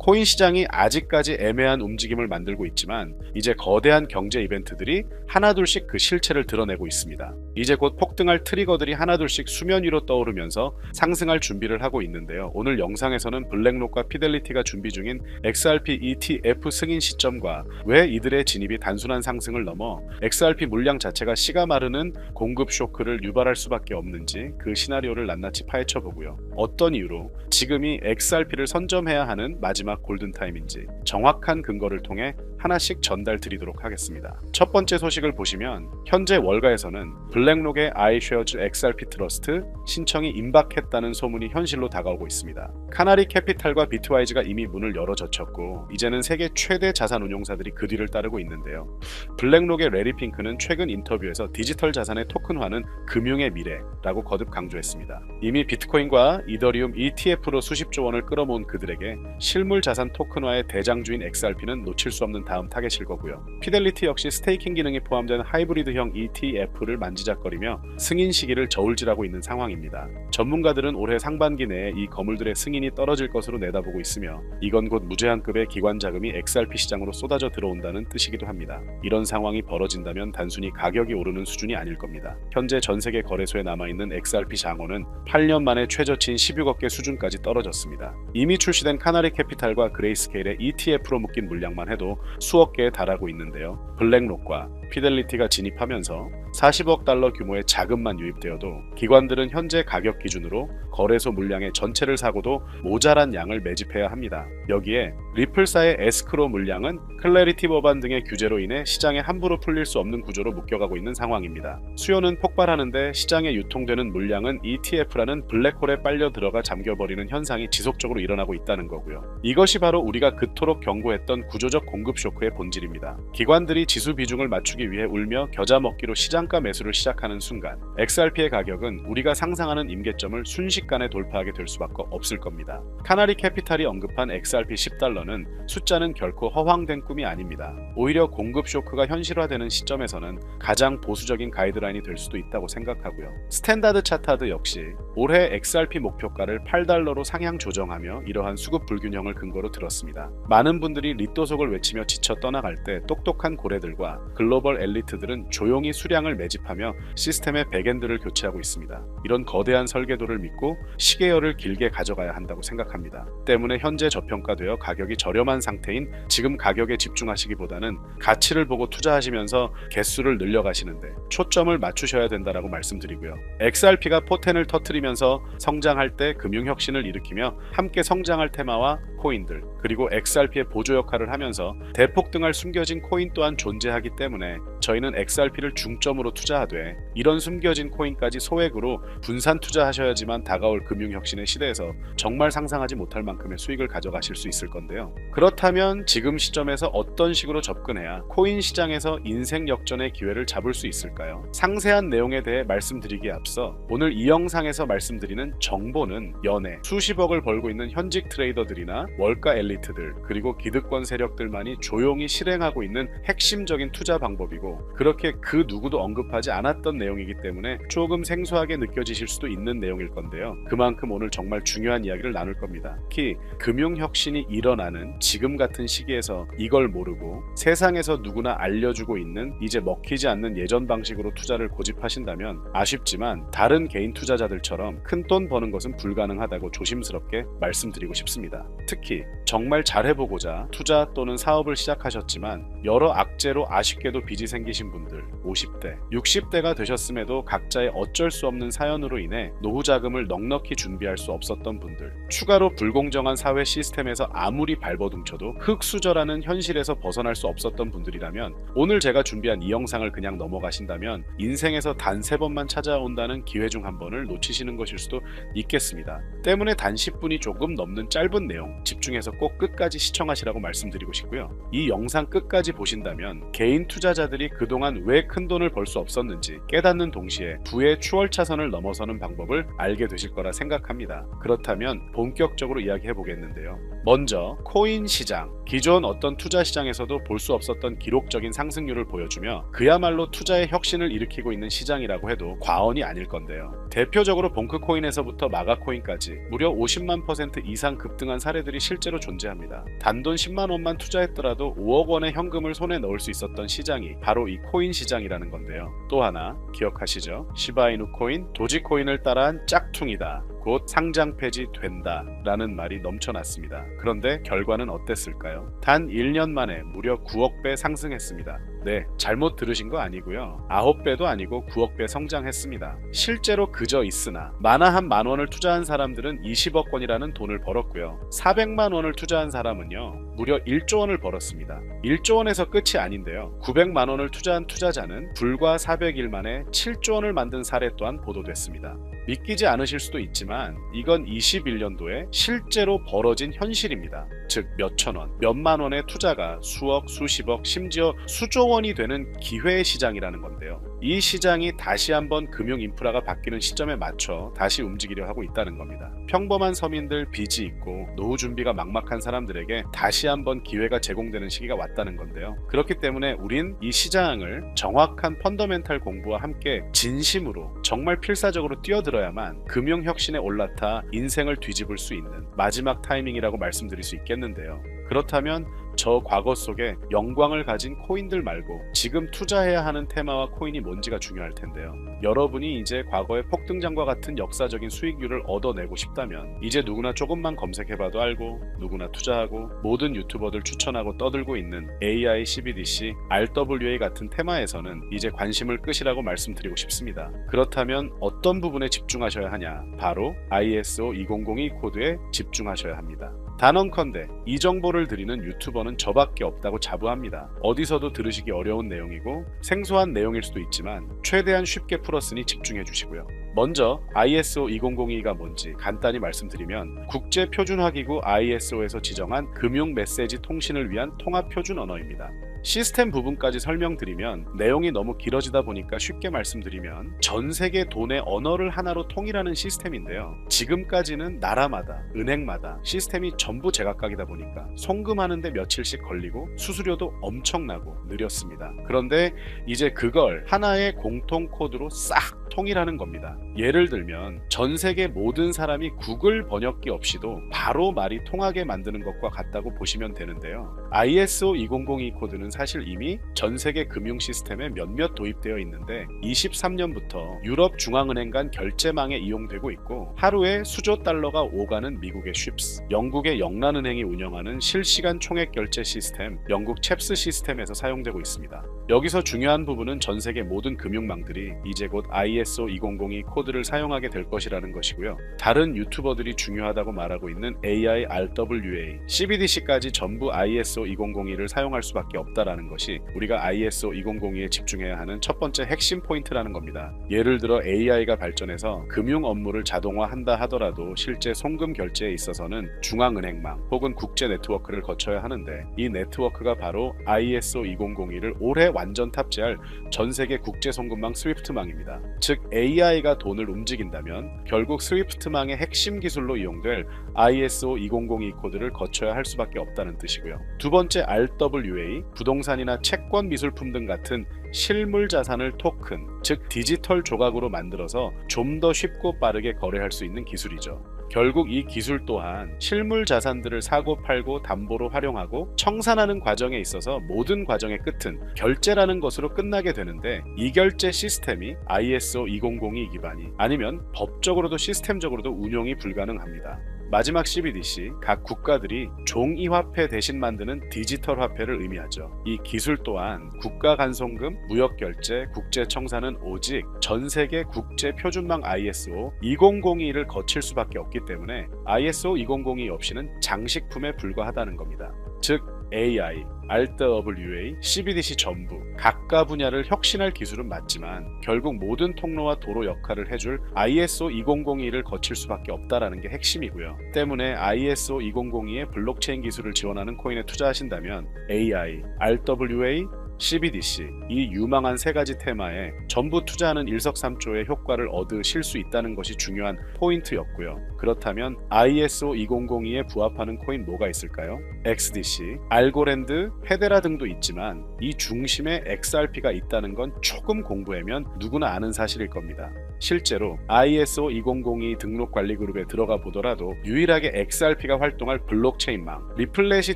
코인 시장이 아직까지 애매한 움직임을 만들고 있지만 이제 거대한 경제 이벤트들이 하나둘씩 그 실체를 드러내고 있습니다. 이제 곧 폭등할 트리거들이 하나둘씩 수면 위로 떠오르면서 상승할 준비를 하고 있는데요. 오늘 영상에서는 블랙록과 피델리티가 준비 중인 XRP ETF 승인 시점과 왜 이들의 진입이 단순한 상승을 넘어 XRP 물량 자체가 씨가 마르는 공급 쇼크를 유발할 수밖에 없는지 그 시나리오를 낱낱이 파헤쳐 보고요. 어떤 이유로 지금이 XRP를 선점해야 하는 마지막 골든타임인지 정확한 근거를 통해 하나씩 전달 드리도록 하겠습니다. 첫 번째 소식을 보시면 현재 월가에서는 블랙록의 iShares XRP 트러스트 신청이 임박했다는 소문이 현실로 다가오고 있습니다. 카나리 캐피탈과 비트와이즈가 이미 문을 열어젖혔고 이제는 세계 최대 자산 운용사들이 그 뒤를 따르고 있는데요. 블랙록의 레리 핑크는 최근 인터뷰에서 디지털 자산의 토큰화는 금융의 미래라고 거듭 강조했습니다. 이미 비트코인과 이더리움 ETF로 수십조 원을 끌어모은 그들에게 실물 자산 토큰화의 대장주인 XRP는 놓칠 수 없는 다음 타겟일 거고요. 피델리티 역시 스테이킹 기능이 포함된 하이브리드형 ETF를 만지작거리며 승인 시기를 저울질하고 있는 상황입니다. 전문가들은 올해 상반기 내에 이 거물들의 승인이 떨어질 것으로 내다보고 있으며 이건 곧 무제한급의 기관 자금이 XRP 시장으로 쏟아져 들어온다는 뜻이기도 합니다. 이런 상황이 벌어진다면 단순히 가격이 오르는 수준이 아닐 겁니다. 현재 전 세계 거래소에 남아있는 XRP 장어는 8년 만에 최저치인 16억 개 수준까지 떨어졌습니다. 이미 출시된 카나리 캐피탈과 그레이스케일의 ETF로 묶인 물량만 해도 수억 개에 달하고 있는데요. 블랙록과 피델리티가 진입하면서 40억 달러 규모의 자금만 유입되어도 기관들은 현재 가격 기준으로 거래소 물량의 전체를 사고도 모자란 양을 매집해야 합니다. 여기에 리플사의 에스크로 물량은 클래리티 법안 등의 규제로 인해 시장에 함부로 풀릴 수 없는 구조로 묶여가고 있는 상황입니다. 수요는 폭발하는데 시장에 유통되는 물량은 ETF라는 블랙홀에 빨려 들어가 잠겨버리는 현상이 지속적으로 일어나고 있다는 거고요. 이것이 바로 우리가 그토록 경고했던 구조적 공급 쇼크의 본질입니다. 기관들이 지수 비중을 맞추기 위해 울며 겨자 먹기로 시장가 매수를 시작하는 순간 XRP의 가격은 우리가 상상하는 임계점을 순식간에 돌파하게 될 수밖에 없을 겁니다. 카나리 캐피탈이 언급한 XRP 10달러는 숫자는 결코 허황된 꿈이 아닙니다. 오히려 공급 쇼크가 현실화되는 시점에서는 가장 보수적인 가이드라인이 될 수도 있다고 생각하고요. 스탠다드 차타드 역시 올해 XRP 목표가를 8달러로 상향 조정하며 이러한 수급 불균형을 근거로 들었습니다. 많은 분들이 리또속을 외치며 지쳐 떠나갈 때 똑똑한 고래들과 글로벌 엘리트들은 조용히 수량을 매집하며 시스템의 백엔드를 교체하고 있습니다. 이런 거대한 설계도를 믿고 시계열을 길게 가져가야 한다고 생각합니다. 때문에 현재 저평가되어 가격이 저렴한 상태인 지금 가격에 집중하시기보다는 가치를 보고 투자하시면서 개수를 늘려가시는데 초점을 맞추셔야 된다라고 말씀드리고요. XRP가 포텐을 터뜨리면서 성장할 때 금융혁신을 일으키며 함께 성장할 테마와 코인들 그리고 XRP의 보조 역할을 하면서 대폭등할 숨겨진 코인 또한 존재하기 때문에 저희는 XRP를 중점으로 투자하되 이런 숨겨진 코인까지 소액으로 분산 투자하셔야지만 다가올 금융혁신의 시대에서 정말 상상하지 못할 만큼의 수익을 가져가실 수 있을 건데요. 그렇다면 지금 시점에서 어떤 식으로 접근해야 코인 시장에서 인생 역전의 기회를 잡을 수 있을까요? 상세한 내용에 대해 말씀드리기에 앞서 오늘 이 영상에서 말씀드리는 정보는 연애 수십억을 벌고 있는 현직 트레이더들이나 월가 엘리트들 그리고 기득권 세력들만이 조용히 실행하고 있는 핵심적인 투자 방법이고 그렇게 그 누구도 언급하지 않았던 내용이기 때문에 조금 생소하게 느껴지실 수도 있는 내용일 건데요. 그만큼 오늘 정말 중요한 이야기를 나눌 겁니다. 특히 금융혁신이 일어나는 지금 같은 시기에서 이걸 모르고 세상에서 누구나 알려주고 있는 이제 먹히지 않는 예전 방식으로 투자를 고집하신다면 아쉽지만 다른 개인 투자자들처럼 큰 돈 버는 것은 불가능하다고 조심스럽게 말씀드리고 싶습니다. 특히 정말 잘해보고자 투자 또는 사업을 시작하셨지만 여러 악재로 아쉽게도 빚이 생기신 분들 50대, 60대가 되셨음에도 각자의 어쩔 수 없는 사연으로 인해 노후 자금을 넉넉히 준비할 수 없었던 분들 추가로 불공정한 사회 시스템에서 아무리 발버둥쳐도 흙수저라는 현실에서 벗어날 수 없었던 분들이라면 오늘 제가 준비한 이 영상을 그냥 넘어가신다면 인생에서 단 3번만 찾아온다는 기회 중 한 번을 놓치시는 것일 수도 있겠습니다. 때문에 단 10분이 조금 넘는 짧은 내용 집중해서 꼭 끝까지 시청하시라고 말씀드리고 싶고요. 이 영상 끝까지 보신다면 개인 투자자들이 그동안 왜 큰 돈을 벌 수 없었는지 깨닫는 동시에 부의 추월차선을 넘어서는 방법을 알게 되실 거라 생각합니다. 그렇다면 본격적으로 이야기해 보겠는데요. 먼저 코인 시장, 기존 어떤 투자 시장에서도 볼 수 없었던 기록적인 상승률을 보여주며 그야말로 투자의 혁신을 일으키고 있는 시장이라고 해도 과언이 아닐 건데요. 대표적으로 봉크코인에서부터 마가코인까지 무려 50만% 이상 급등한 사례들이 실제로 존재합니다. 단돈 10만 원만 투자했더라도 5억 원의 현금을 손에 넣을 수 있었던 시장이 바로 이 코인 시장이라는 건데요. 또 하나 기억하시죠? 시바이누 코인, 도지코인을 따라한 짝퉁이다. 곧 상장 폐지된다 라는 말이 넘쳐났습니다. 그런데 결과는 어땠을까요? 단 1년 만에 무려 9억 배 상승했습니다. 네, 잘못 들으신 거 아니고요. 9배도 아니고 9억 배 성장했습니다. 실제로 그저 있으나 만화 한 만 원을 투자한 사람들은 20억 원이라는 돈을 벌었고요. 400만 원을 투자한 사람은요, 무려 1조 원을 벌었습니다. 1조 원에서 끝이 아닌데요. 900만 원을 투자한 투자자는 불과 400일 만에 7조 원을 만든 사례 또한 보도됐습니다. 믿기지 않으실 수도 있지만 이건 21년도에 실제로 벌어진 현실입니다. 즉 몇천 원, 몇만 원의 투자가 수억, 수십억, 심지어 수조 원이 되는 기회의 시장이라는 건데요. 이 시장이 다시 한번 금융 인프라가 바뀌는 시점에 맞춰 다시 움직이려 하고 있다는 겁니다. 평범한 서민들, 빚이 있고 노후 준비가 막막한 사람들에게 다시 한번 기회가 제공되는 시기가 왔다는 건데요. 그렇기 때문에 우린 이 시장을 정확한 펀더멘탈 공부와 함께 진심으로 정말 필사적으로 뛰어들어야만 금융혁신에 올라타 인생을 뒤집을 수 있는 마지막 타이밍이라고 말씀드릴 수 있겠는데요. 그렇다면 저 과거 속에 영광을 가진 코인들 말고 지금 투자해야 하는 테마와 코인이 뭔지가 중요할 텐데요. 여러분이 이제 과거의 폭등장과 같은 역사적인 수익률을 얻어내고 싶다면 이제 누구나 조금만 검색해봐도 알고 누구나 투자하고 모든 유튜버들 추천하고 떠들고 있는 AI, CBDC, RWA 같은 테마에서는 이제 관심을 끄시라고 말씀드리고 싶습니다. 그렇다면 어떤 부분에 집중하셔야 하냐? 바로 ISO 2002 코드에 집중하셔야 합니다. 단언컨대 이 정보를 드리는 유튜버는 저밖에 없다고 자부합니다. 어디서도 들으시기 어려운 내용이고 생소한 내용일 수도 있지만 최대한 쉽게 풀었으니 집중해 주시고요. 먼저 ISO 2002가 뭔지 간단히 말씀드리면 국제표준화기구 ISO에서 지정한 금융 메시지 통신을 위한 통합표준 언어입니다. 시스템 부분까지 설명드리면 내용이 너무 길어지다 보니까 쉽게 말씀드리면 전 세계 돈의 언어를 하나로 통일하는 시스템인데요. 지금까지는 나라마다 은행마다 시스템이 전부 제각각이다 보니까 송금하는데 며칠씩 걸리고 수수료도 엄청나고 느렸습니다. 그런데 이제 그걸 하나의 공통 코드로 싹 통일하는 겁니다. 예를 들면 전 세계 모든 사람이 구글 번역기 없이도 바로 말이 통하게 만드는 것과 같다고 보시면 되는데요. ISO 2002 코드는 사실 이미 전 세계 금융 시스템에 몇몇 도입되어 있는데 23년부터 유럽 중앙은행 간 결제망에 이용되고 있고 하루에 수조 달러가 오가는 미국의 쉽스, 영국의 영란은행이 운영하는 실시간 총액 결제 시스템 영국 챕스 시스템에서 사용되고 있습니다. 여기서 중요한 부분은 전 세계 모든 금융망들이 이제 곧 ISO 2002 코드를 사용하게 될 것이라는 것이고요. 다른 유튜버들이 중요하다고 말하고 있는 AI, RWA, CBDC까지 전부 ISO 2002를 사용할 수밖에 없다라는 것이 우리가 ISO 2002에 집중해야 하는 첫 번째 핵심 포인트라는 겁니다. 예를 들어 AI가 발전해서 금융 업무를 자동화한다 하더라도 실제 송금 결제에 있어서는 중앙은행망 혹은 국제 네트워크를 거쳐야 하는데 이 네트워크가 바로 ISO 2002를 올해 완전 탑재할 전 세계 국제 송금망 스위프트망입니다. 즉 AI가 돈을 움직인다면 결국 스위프트망의 핵심 기술로 이용될 ISO 2002 코드를 거쳐야 할 수밖에 없다는 뜻이고요. 두 번째 RWA, 부동산이나 채권, 미술품 등 같은 실물 자산을 토큰, 즉 디지털 조각으로 만들어서 좀 더 쉽고 빠르게 거래할 수 있는 기술이죠. 결국 이 기술 또한 실물 자산들을 사고 팔고 담보로 활용하고 청산하는 과정에 있어서 모든 과정의 끝은 결제라는 것으로 끝나게 되는데 이 결제 시스템이 ISO 2002 기반이 아니면 법적으로도 시스템적으로도 운용이 불가능합니다. 마지막 CBDC, 각 국가들이 종이화폐 대신 만드는 디지털 화폐를 의미하죠. 이 기술 또한 국가 간송금, 무역결제, 국제청산은 오직 전세계 국제표준망 ISO 2002를 거칠 수밖에 없기 때문에 ISO 2002 없이는 장식품에 불과하다는 겁니다. 즉 AI, RWA, CBDC 전부 각각 분야를 혁신할 기술은 맞지만 결국 모든 통로와 도로 역할을 해줄 ISO 2002를 거칠 수밖에 없다라는 게 핵심이고요. 때문에 ISO 2002의 블록체인 기술을 지원하는 코인에 투자하신다면 AI, RWA, CBDC 이 유망한 세 가지 테마에 전부 투자하는 일석삼조의 효과를 얻으실 수 있다는 것이 중요한 포인트였고요. 그렇다면 ISO 2002에 부합하는 코인 뭐가 있을까요? XDC, 알고랜드, 페데라 등도 있지만 이 중심에 XRP가 있다는 건 조금 공부하면 누구나 아는 사실일 겁니다. 실제로 ISO 2002 등록 관리 그룹에 들어가 보더라도 유일하게 XRP가 활동할 블록체인망 리플렛이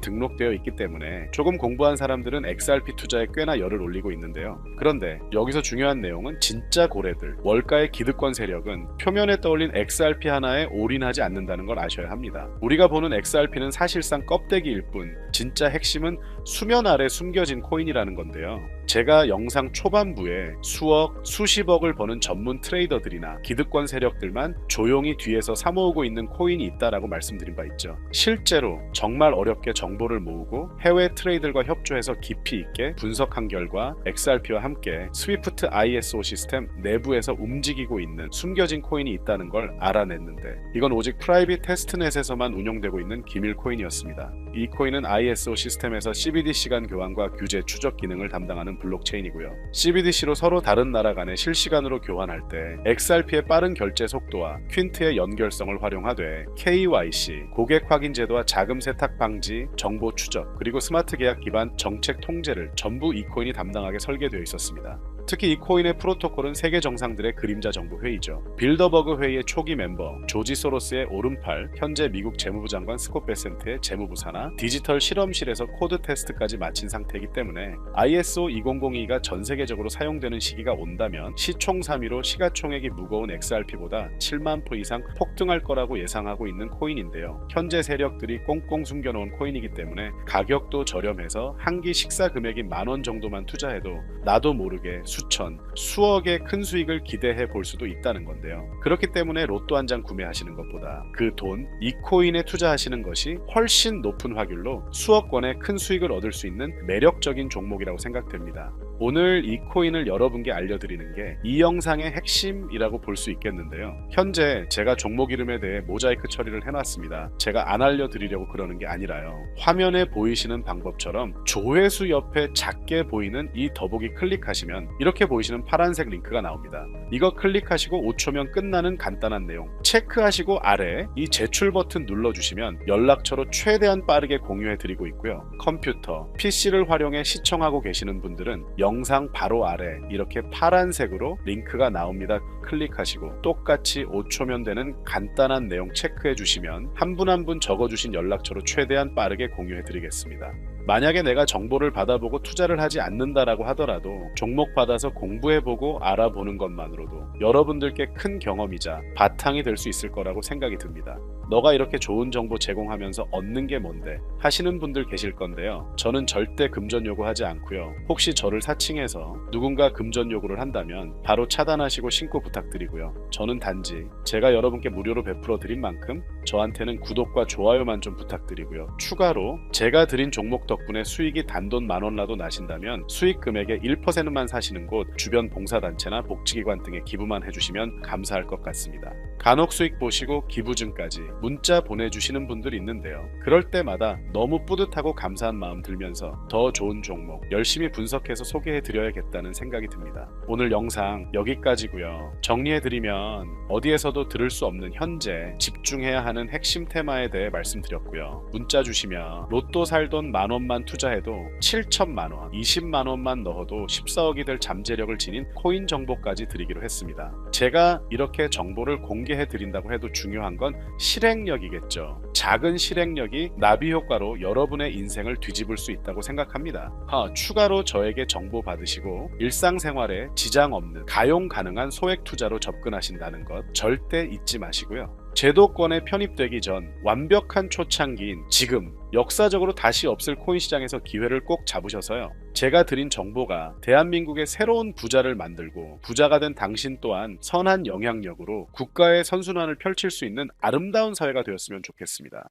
등록되어 있기 때문에 조금 공부한 사람들은 XRP 투자에 꽤나 열을 올리고 있는데요. 그런데 여기서 중요한 내용은 진짜 고래들, 월가의 기득권 세력은 표면에 떠올린 XRP 하나에 올인하지 않는다는 걸 아셔야 합니다. 우리가 보는 XRP는 사실상 껍데기일 뿐 진짜 핵심은 수면 아래 숨겨진 코인이라는 건데요. 제가 영상 초반부에 수억, 수십억을 버는 전문 트레이더들이나 기득권 세력들만 조용히 뒤에서 사모으고 있는 코인이 있다라고 말씀드린 바 있죠. 실제로 정말 어렵게 정보를 모으고 해외 트레이더들과 협조해서 깊이 있게 분석한 결과 XRP와 함께 스위프트 ISO 시스템 내부에서 움직이고 있는 숨겨진 코인이 있다는 걸 알아냈는데 이건 오직 프라이빗 테스트넷에서만 운영되고 있는 기밀 코인이었습니다. 이 코인은 ISO 시스템에서 CBDC 간 교환과 규제 추적 기능을 담당하는 블록체인이고요. CBDC로 서로 다른 나라 간에 실시간으로 교환할 때 XRP의 빠른 결제 속도와 퀸트의 연결성을 활용하되 KYC, 고객 확인 제도와 자금 세탁 방지, 정보 추적, 그리고 스마트 계약 기반 정책 통제를 전부 이 코인이 담당하게 설계되어 있었습니다. 특히 이 코인의 프로토콜은 세계 정상들의 그림자 정보 회의죠. 빌더버그 회의의 초기 멤버 조지 소로스의 오른팔, 현재 미국 재무부 장관 스콧 베센트의 재무부 산하, 디지털 실험실에서 코드 테스트까지 마친 상태이기 때문에 ISO 2002가 전 세계적으로 사용되는 시기가 온다면 시총 3위로 시가총액이 무거운 XRP보다 7만 표 이상 폭등할 거라고 예상하고 있는 코인인데요. 현재 세력들이 꽁꽁 숨겨놓은 코인이기 때문에 가격도 저렴해서 한 끼 식사 금액이 10,000원 정도만 투자해도 나도 모르게 수천, 수억의 큰 수익을 기대해 볼 수도 있다는 건데요. 그렇기 때문에 로또 한 장 구매하시는 것보다 그 돈, 이 코인에 투자하시는 것이 훨씬 높은 확률로 수억 원의 큰 수익을 얻을 수 있는 매력적인 종목이라고 생각됩니다. 오늘 이 코인을 여러분께 알려드리는 게 이 영상의 핵심이라고 볼 수 있겠는데요. 현재 제가 종목 이름에 대해 모자이크 처리를 해놨습니다. 제가 안 알려드리려고 그러는 게 아니라요. 화면에 보이시는 방법처럼 조회수 옆에 작게 보이는 이 더보기 클릭하시면 이렇게 보이시는 파란색 링크가 나옵니다. 이거 클릭하시고 5초면 끝나는 간단한 내용 체크하시고 아래 이 제출 버튼 눌러주시면 연락처로 최대한 빠르게 공유해드리고 있고요. 컴퓨터, PC를 활용해 시청하고 계시는 분들은 영상 바로 아래 이렇게 파란색으로 링크가 나옵니다. 클릭하시고 똑같이 5초면 되는 간단한 내용 체크해 주시면 한 분 한 분 적어주신 연락처로 최대한 빠르게 공유해 드리겠습니다. 만약에 내가 정보를 받아보고 투자를 하지 않는다라고 하더라도 종목 받아서 공부해보고 알아보는 것만으로도 여러분들께 큰 경험이자 바탕이 될 수 있을 거라고 생각이 듭니다. 너가 이렇게 좋은 정보 제공하면서 얻는 게 뭔데 하시는 분들 계실 건데요. 저는 절대 금전 요구하지 않고요. 혹시 저를 사칭해서 누군가 금전 요구를 한다면 바로 차단하시고 신고 부탁드리고요. 저는 단지 제가 여러분께 무료로 베풀어 드린 만큼 저한테는 구독과 좋아요만 좀 부탁드리고요. 추가로 제가 드린 종목 덕분에 수익이 단돈 10,000원라도 나신다면 수익 금액의 1%만 사시는 곳 주변 봉사단체나 복지기관 등에 기부만 해주시면 감사할 것 같습니다. 간혹 수익 보시고 기부증까지 문자 보내주시는 분들이 있는데요. 그럴 때마다 너무 뿌듯하고 감사한 마음 들면서 더 좋은 종목 열심히 분석해서 소개해드려야겠다는 생각이 듭니다. 오늘 영상 여기까지고요. 정리해드리면 어디에서도 들을 수 없는 현재 집중해야 하는 핵심 테마에 대해 말씀드렸고요. 문자 주시면 로또 살 돈 10,000원만 투자해도 7,000만원, 20만원만 넣어도 14억이 될 잠재력을 지닌 코인 정보까지 드리기로 했습니다. 제가 이렇게 정보를 공개해드린다고 해도 중요한 건 실행력이겠죠. 작은 실행력이 나비 효과로 여러분의 인생을 뒤집을 수 있다고 생각합니다. 추가로 저에게 정보 받으시고 일상생활에 지장 없는 가용 가능한 소액 투자로 접근하신다는 것 절대 잊지 마시고요. 제도권에 편입되기 전 완벽한 초창기인 지금 역사적으로 다시 없을 코인 시장에서 기회를 꼭 잡으셔서요. 제가 드린 정보가 대한민국의 새로운 부자를 만들고 부자가 된 당신 또한 선한 영향력으로 국가의 선순환을 펼칠 수 있는 아름다운 사회가 되었으면 좋겠습니다.